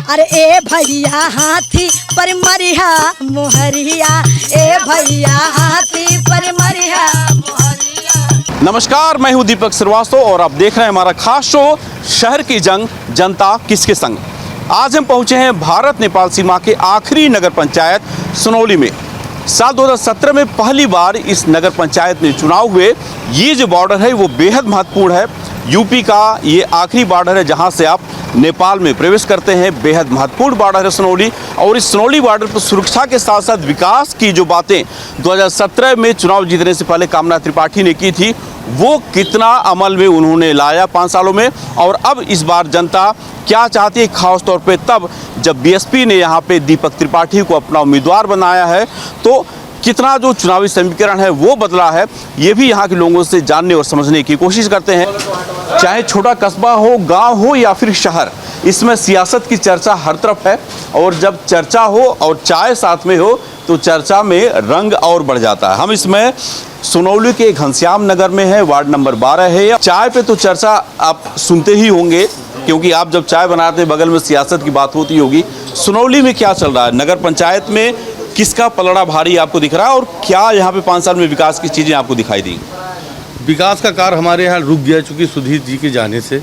अरे ए भैया हाथी पर मरिया मोहरिया, ए भैया हाथी पर मरिया मोहरिया। नमस्कार, मैं हूं दीपक श्रीवास्तव और आप देख रहे हैं हमारा खास शो शहर की जंग, जनता किसके संग। आज हम पहुंचे हैं भारत नेपाल सीमा के आखिरी नगर पंचायत सुनौली में। साल 2017 में पहली बार इस नगर पंचायत में चुनाव हुए। ये जो बॉर्डर है वो बेहद महत्वपूर्ण है। यूपी का ये आखिरी बॉर्डर है जहां से आप नेपाल में प्रवेश करते हैं। बेहद महत्वपूर्ण बॉर्डर है सुनौली, और इस सुनौली बॉर्डर पर सुरक्षा के साथ साथ विकास की जो बातें 2017 में चुनाव जीतने से पहले कामना त्रिपाठी ने की थी, वो कितना अमल में उन्होंने लाया 5 सालों में, और अब इस बार जनता क्या चाहती है, खास तौर पे तब जब बीएसपी ने यहाँ पे दीपक त्रिपाठी को अपना उम्मीदवार बनाया है, तो कितना जो चुनावी समीकरण है वो बदला है, ये भी यहाँ के लोगों से जानने और समझने की कोशिश करते हैं। चाहे छोटा कस्बा हो, गांव हो या फिर शहर, इसमें सियासत की चर्चा हर तरफ है, और जब चर्चा हो और चाय साथ में हो तो चर्चा में रंग और बढ़ जाता है। हम इसमें सुनौली के घनश्याम नगर में है, वार्ड नंबर 12 है। चाय पे तो चर्चा आप सुनते ही होंगे, क्योंकि आप जब चाय बनाते हैं बगल में सियासत की बात होती होगी। सुनौली में क्या चल रहा है, नगर पंचायत में किसका पलड़ा भारी आपको दिख रहा है, और क्या यहाँ पे 5 साल में विकास की चीज़ें आपको दिखाई दी? विकास का कार्य हमारे यहाँ रुक गया चूँकि सुधीर जी के जाने से,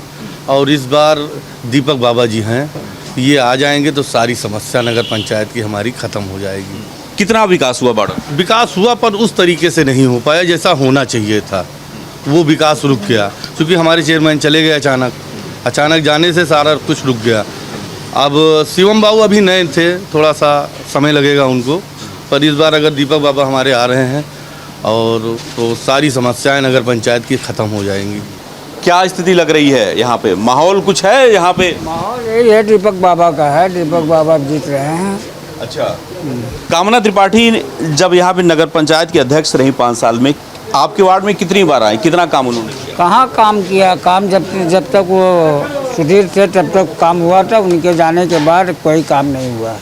और इस बार दीपक बाबा जी हैं, ये आ जाएंगे तो सारी समस्या नगर पंचायत की हमारी ख़त्म हो जाएगी। कितना विकास हुआ बॉर्डर? विकास हुआ पर उस तरीके से नहीं हो पाया जैसा होना चाहिए था, वो विकास रुक गया क्योंकि हमारे चेयरमैन चले गए अचानक जाने से सारा कुछ रुक गया। अब शिवम बाबू अभी नए थे, थोड़ा सा समय लगेगा उनको, पर इस बार अगर दीपक बाबा हमारे आ रहे हैं और तो सारी समस्याएं नगर पंचायत की ख़त्म हो जाएंगी। क्या स्थिति लग रही है यहाँ पे? माहौल कुछ है यहाँ पे? माहौल यही है, दीपक बाबा का है, दीपक बाबा जीत रहे हैं। अच्छा, कामना त्रिपाठी जब यहाँ पे नगर पंचायत के अध्यक्ष रही 5 साल में, आपके वार्ड में कितनी बार आए, कितना काम उन्होंने किया? कहाँ काम किया? काम जब तक वो सुधीर थे तब तक काम हुआ था, उनके जाने के बाद कोई काम नहीं हुआ।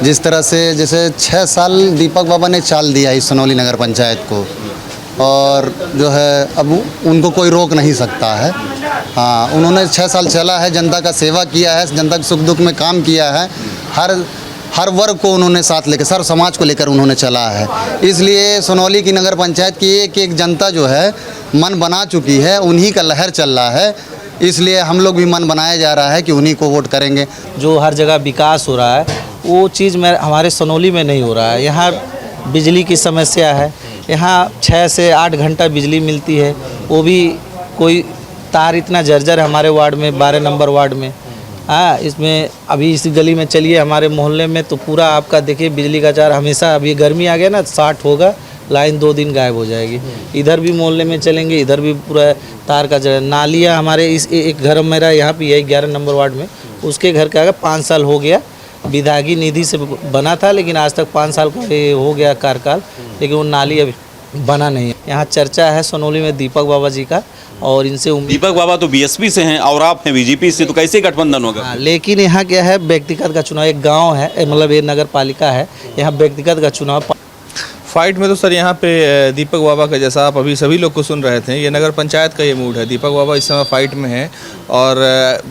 जिस तरह से जैसे 6 साल दीपक बाबा ने चाल दिया इस सुनौली नगर पंचायत को, और जो है अब उनको कोई रोक नहीं सकता है। हाँ, उन्होंने 6 साल चला है, जनता का सेवा किया है, जनता के सुख दुख में काम किया है, हर वर्ग को उन्होंने साथ लेकर, सर्व समाज को लेकर उन्होंने चला है। इसलिए सुनौली की नगर पंचायत की एक जनता जो है मन बना चुकी है, उन्हीं का लहर चल रहा है, इसलिए हम लोग भी मन बनाया जा रहा है कि उन्हीं को वोट करेंगे। जो हर जगह विकास हो रहा है वो चीज़ में हमारे सुनौली में नहीं हो रहा है। यहाँ बिजली की समस्या है, यहाँ 6 से 8 घंटा बिजली मिलती है, वो भी कोई तार इतना जर्जर हमारे वार्ड में, 12 नंबर वार्ड में। हाँ, इसमें अभी इस गली में चलिए हमारे मोहल्ले में तो पूरा आपका देखिए बिजली का तार हमेशा, अभी गर्मी आ गया ना, 60 होगा, लाइन 2 दिन गायब हो जाएगी। इधर भी मोहल्ले में चलेंगे, इधर भी पूरा तार का नालियाँ हमारे इस एक घर मेरा यहाँ पे है 11 नंबर वार्ड में, उसके घर का 5 साल हो गया, विधायकी निधि से बना था, लेकिन आज तक 5 साल का हो गया कार्यकाल, लेकिन वो नाली अभी बना नहीं है। यहाँ चर्चा है सुनौली में दीपक बाबा जी का, और इनसे दीपक बाबा तो बीएसपी से हैं और आप हैं बीजेपी से, तो कैसे गठबंधन होगा? हाँ, लेकिन यहाँ क्या है, व्यक्तिगत का चुनाव, एक गांव है, मतलब ये नगर पालिका है, यहाँ व्यक्तिगत का चुनाव। फाइट में तो सर यहाँ पे दीपक बाबा का, जैसा आप अभी सभी लोग को सुन रहे थे, ये नगर पंचायत का ये मूड है। दीपक बाबा इस समय फाइट में हैं, और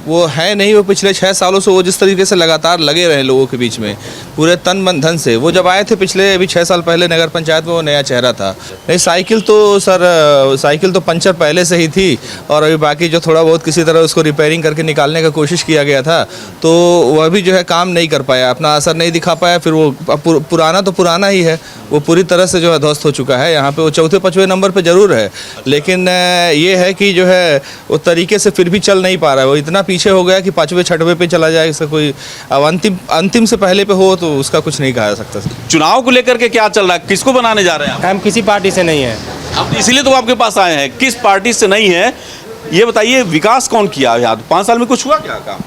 वो है नहीं, वो पिछले 6 सालों से वो जिस तरीके से लगातार लगे रहे लोगों के बीच में पूरे तन मन धन से। वो जब आए थे पिछले अभी 6 साल पहले नगर पंचायत में, वो नया चेहरा था। नहीं, साइकिल तो पंचर पहले से ही थी, और अभी बाकी जो थोड़ा बहुत किसी तरह उसको रिपेयरिंग करके निकालने का कोशिश किया गया था, तो वह भी जो है काम नहीं कर पाया, अपना असर नहीं दिखा पाया। फिर वो पुराना तो पुराना ही है, वो पूरी तरह से जो है ध्वस्त हो चुका है। यहाँ पे वो 4-5वें नंबर पे ज़रूर है, लेकिन ये है कि जो है वो तरीके से फिर भी चल नहीं पा रहा है। वो इतना पीछे हो गया कि 5वें-6वें पे चला जाए, इसका कोई अब अंतिम से पहले पे हो तो उसका कुछ नहीं कहा जा सकता। चुनाव को लेकर के क्या चल रहा है, किसको बनाने जा रहे हैं? हम किसी पार्टी से नहीं है, अब इसीलिए तो आपके पास आए हैं। किस पार्टी से नहीं है ये बताइए, विकास कौन किया यहाँ 5 साल में? कुछ हुआ क्या काम?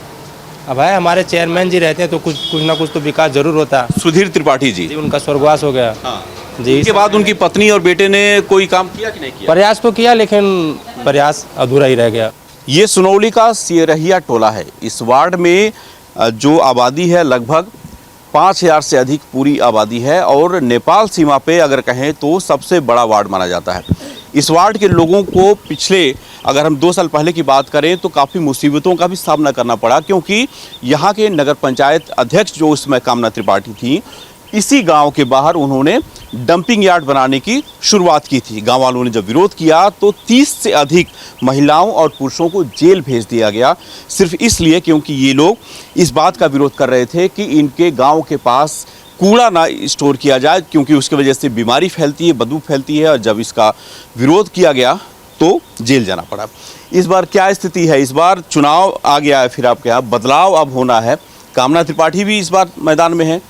अब है हमारे चेयरमैन जी रहते हैं तो कुछ ना कुछ तो विकास जरूर होता। सुधीर त्रिपाठी जी, उनका स्वर्गवास हो गया। हाँ जी, इसके बाद उनकी पत्नी और बेटे ने कोई काम किया कि नहीं किया? प्रयास तो किया, लेकिन प्रयास अधूरा ही रह गया। ये सुनौली का सियरहिया टोला है। इस वार्ड में जो आबादी है लगभग 5000 से अधिक पूरी आबादी है, और नेपाल सीमा पे अगर कहें तो सबसे बड़ा वार्ड माना जाता है। इस वार्ड के लोगों को पिछले अगर हम 2 साल पहले की बात करें तो काफ़ी मुसीबतों का भी सामना करना पड़ा, क्योंकि यहाँ के नगर पंचायत अध्यक्ष जो उस समय कामना त्रिपाठी थी, इसी गांव के बाहर उन्होंने डंपिंग यार्ड बनाने की शुरुआत की थी। गांव वालों ने जब विरोध किया तो 30 से अधिक महिलाओं और पुरुषों को जेल भेज दिया गया, सिर्फ इसलिए क्योंकि ये लोग इस बात का विरोध कर रहे थे कि इनके गांव के पास कूड़ा ना स्टोर किया जाए, क्योंकि उसकी वजह से बीमारी फैलती है, बदबू फैलती है। और जब इसका विरोध किया गया तो जेल जाना पड़ा। इस बार क्या स्थिति है? इस बार चुनाव आ गया है, फिर आपके यहाँ बदलाव अब होना है। कामना त्रिपाठी भी इस बार मैदान में है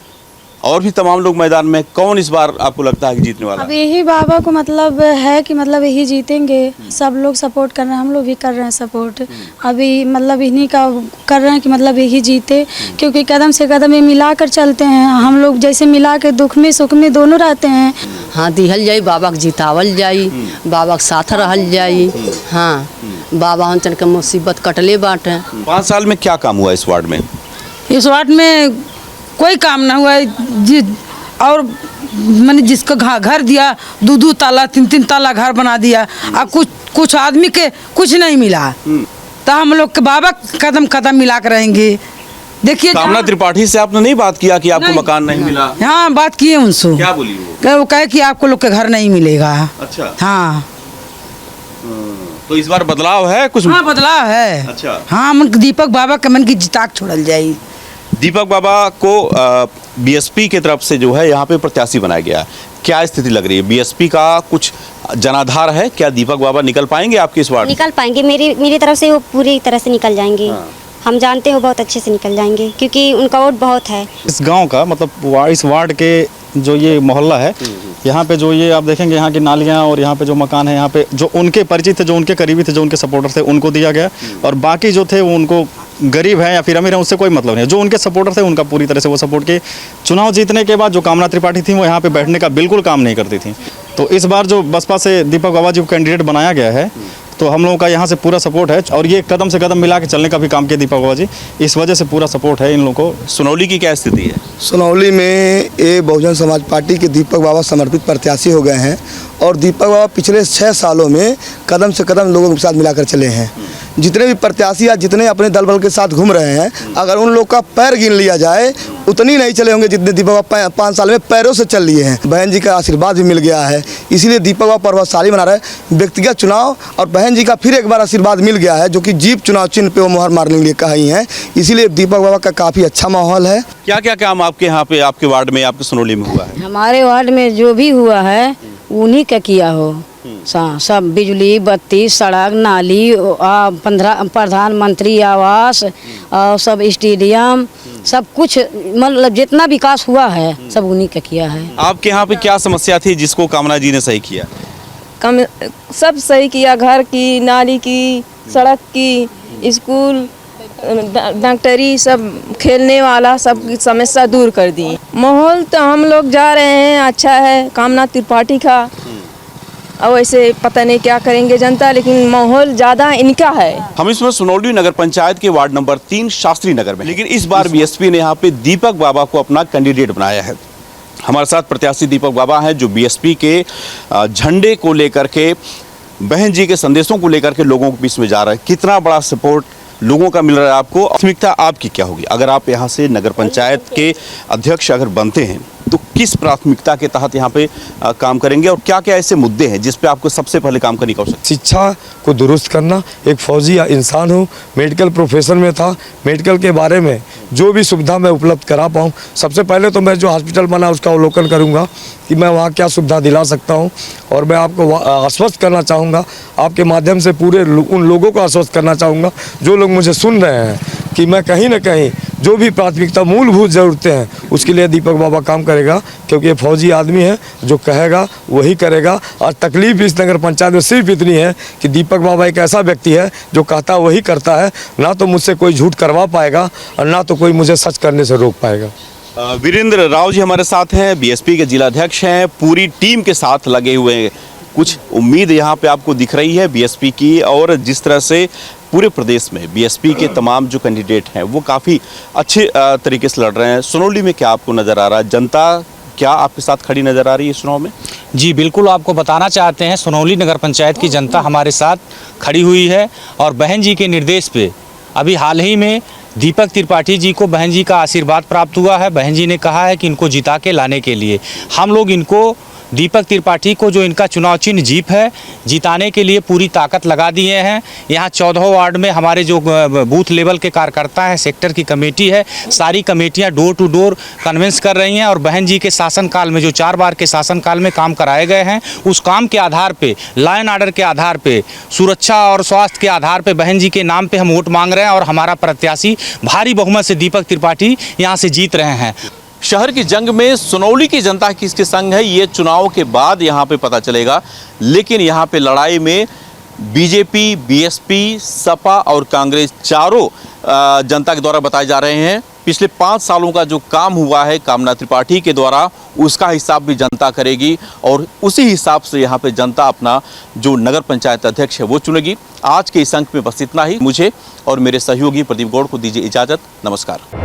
और भी तमाम लोग मैदान में। कौन इस बार आपको लगता है कि जीतने वाला? अब यही बाबा को मतलब है कि मतलब यही जीतेंगे। सब लोग सपोर्ट कर रहे हैं, हम लोग भी कर रहे हैं सपोर्ट। अभी मतलब इन्हीं का कर रहे हैं कि मतलब यही जीते, क्योंकि कदम से कदम ये मिला कर चलते हैं। हम लोग जैसे मिला के दुख में सुख में दोनों रहते हैं। हाँ, दिहल जाई, बाबा के जितावल जाई, बाबा के साथ रहल जाई। हाँ, बाबा हम के मुसीबत कटले बाटे। 5 साल में क्या काम हुआ इस वार्ड में? इस वार्ड में कोई काम ना हुआ और मैंने जिसको घर दिया 2-2 ताला 3-3 ताला घर बना दिया। अब कुछ आदमी के कुछ नहीं मिला, तो हम लोग के बाबा कदम कदम मिला कर रहेंगे। देखिए, कामना त्रिपाठी से आपने नहीं बात किया कि आपको मकान नहीं मिला? हाँ, बात किए उनसे। क्या बोली वो कहे कि आपको लोग के घर नहीं मिलेगा। अच्छा। हाँ, तो इस बार बदलाव है कुछ? हाँ, बदलाव है। अच्छा। हाँ, मन दीपक बाबा के मन की जिताक छोड़ल जाये। दीपक बाबा को बीएसपी की तरफ से जो है यहाँ पे प्रत्याशी बनाया गया। क्या स्थिति लग रही है? बीएसपी का कुछ जनाधार है क्या? दीपक बाबा निकल पाएंगे आपके इस वार्ड? निकल पाएंगे, मेरी तरफ से वो पूरी तरह से निकल जाएंगे। हाँ। हम जानते हैं वो बहुत अच्छे से निकल जाएंगे, क्योंकि उनका वोट बहुत है। इस गांव का मतलब इस वार्ड के जो ये मोहल्ला है, यहाँ पे जो ये आप देखेंगे यहाँ की नालियाँ और यहाँ पे जो मकान है, यहाँ पे जो उनके परिचित थे, जो उनके करीबी थे, जो उनके सपोर्टर थे, उनको दिया गया। और बाकी जो थे वो उनको गरीब है या फिर अमीर है उससे कोई मतलब नहीं है। जो उनके सपोर्टर थे उनका पूरी तरह से वो सपोर्ट किए। चुनाव जीतने के बाद जो कामना त्रिपाठी थी वो यहाँ पे बैठने का बिल्कुल काम नहीं करती थी। तो इस बार जो बसपा से दीपक बाबा जी को कैंडिडेट बनाया गया है, तो हम लोगों का यहाँ से पूरा सपोर्ट है। और ये कदम से कदम मिला के चलने का भी काम किया दीपक बाबा जी, इस वजह से पूरा सपोर्ट है इन लोगों को। सुनौली की क्या स्थिति है? सुनौली में ये बहुजन समाज पार्टी के दीपक बाबा समर्पित प्रत्याशी हो गए हैं। और दीपक बाबा पिछले 6 सालों में कदम से कदम लोगों के साथ मिलाकर चले हैं। जितने भी प्रत्याशी या जितने अपने दल बल के साथ घूम रहे हैं, अगर उन लोग का पैर गिन लिया जाए उतनी नहीं चले होंगे जितने दीपक बाबा 5 साल में पैरों से चल लिए हैं। बहन जी का आशीर्वाद भी मिल गया है, इसीलिए दीपक बाबा प्रभावशाली बना रहे। व्यक्तिगत चुनाव और बहन जी का फिर एक बार आशीर्वाद मिल गया है, जो कि जीप चुनाव चिन्ह पे वो मुहर मारने के लिए कही हैं। इसीलिए दीपक बाबा का काफ़ी अच्छा माहौल है। क्या क्या काम आपके यहाँ पे, आपके वार्ड में, आपके सुनौली में हुआ है? हमारे वार्ड में जो भी हुआ है उन्हीं का किया हो। सब बिजली, बत्ती, सड़क, नाली, 15 प्रधानमंत्री आवास और सब स्टेडियम, सब कुछ मतलब जितना विकास हुआ है सब उन्हीं का किया है। आपके यहाँ पे क्या समस्या थी जिसको कामना जी ने सही किया? सब सही किया, घर की, नाली की, सड़क की, स्कूल, डॉक्टरी, सब खेलने वाला, सब समस्या दूर कर दी। माहौल तो हम लोग जा रहे हैं, अच्छा है कामना त्रिपाठी का। अब वैसे पता नहीं क्या करेंगे जनता, लेकिन माहौल ज़्यादा इनका है। हम इसमें सुनौली नगर पंचायत के वार्ड नंबर 3 शास्त्री नगर में, लेकिन इस बार बीएसपी ने यहाँ पे दीपक बाबा को अपना कैंडिडेट बनाया है। हमारे साथ प्रत्याशी दीपक बाबा हैं, जो बीएसपी के झंडे को लेकर के, बहन जी के संदेशों को लेकर के लोगों के बीच में जा रहे हैं। कितना बड़ा सपोर्ट लोगों का मिल रहा है आपको? प्राथमिकता आपकी क्या होगी अगर आप यहाँ से नगर पंचायत के अध्यक्ष अगर बनते हैं, तो किस प्राथमिकता के तहत यहाँ पे काम करेंगे और क्या क्या ऐसे मुद्दे हैं जिस पे आपको सबसे पहले काम करने की आवश्यकता? शिक्षा को दुरुस्त करना। एक फौजी या इंसान हूँ, मेडिकल प्रोफेशन में था, मेडिकल के बारे में जो भी सुविधा मैं उपलब्ध करा पाऊँ। सबसे पहले तो मैं जो हॉस्पिटल बना उसका अवलोकन करूँगा कि मैं वहाँ क्या सुविधा दिला सकता हूँ। और मैं आपको आश्वस्त करना चाहूँगा, आपके माध्यम से पूरे उन लोगों को आश्वस्त करना चाहूँगा जो लोग मुझे सुन रहे हैं, कि मैं कहीं ना कहीं जो भी प्राथमिकता मूलभूत ज़रूरतें हैं उसके लिए दीपक बाबा काम करेगा। क्योंकि ये फौजी आदमी है, जो कहेगा वही करेगा। और तकलीफ इस नगर पंचायत में सिर्फ इतनी है कि दीपक बाबा एक ऐसा व्यक्ति है जो कहता वही करता है। ना तो मुझसे कोई झूठ करवा पाएगा और ना तो कोई मुझे सच करने से रोक पाएगा। वीरेंद्र राव जी हमारे साथ हैं, बीएसपी के जिला अध्यक्ष हैं, पूरी टीम के साथ लगे हुए हैं। कुछ उम्मीद यहाँ पे आपको दिख रही है बीएसपी की, और जिस तरह से पूरे प्रदेश में बीएसपी के तमाम जो कैंडिडेट हैं वो काफ़ी अच्छे तरीके से लड़ रहे हैं। सुनौली में क्या आपको नज़र आ रहा है? जनता क्या आपके साथ खड़ी नज़र आ रही है इस चुनाव में? जी बिल्कुल, आपको बताना चाहते हैं सोनौली नगर पंचायत की जनता हमारे साथ खड़ी हुई है और बहन जी के निर्देश पे अभी हाल ही में दीपक त्रिपाठी जी को बहन जी का आशीर्वाद प्राप्त हुआ है। बहन जी ने कहा है कि इनको जिता के लाने के लिए हम लोग इनको दीपक त्रिपाठी को, जो इनका चुनाव चिन्ह जीप है, जिताने के लिए पूरी ताकत लगा दिए हैं। यहाँ 14 वार्ड में हमारे जो बूथ लेवल के कार्यकर्ता हैं, सेक्टर की कमेटी है, सारी कमेटियाँ डोर टू डोर कन्विंस कर रही हैं और बहन जी के शासनकाल में जो 4 बार के शासनकाल में काम कराए गए हैं, उस काम के आधार पे, लॉ एंड ऑर्डर के आधार पे, सुरक्षा और स्वास्थ्य के आधार पे बहन जी के नाम पे हम वोट मांग रहे हैं और हमारा प्रत्याशी भारी बहुमत से दीपक त्रिपाठी यहाँ से जीत रहे हैं। शहर की जंग में सोनौली की जनता किसके संग है, ये चुनाव के बाद यहाँ पे पता चलेगा। लेकिन यहाँ पे लड़ाई में बीजेपी, बीएसपी, सपा और कांग्रेस चारों जनता के द्वारा बताए जा रहे हैं। पिछले 5 सालों का जो काम हुआ है कामना त्रिपाठी के द्वारा, उसका हिसाब भी जनता करेगी और उसी हिसाब से यहाँ पे जनता अपना जो नगर पंचायत अध्यक्ष है वो चुनेगी। आज के इस अंक में बस इतना ही। मुझे और मेरे सहयोगी प्रदीप गौड़ को दीजिए इजाज़त। नमस्कार।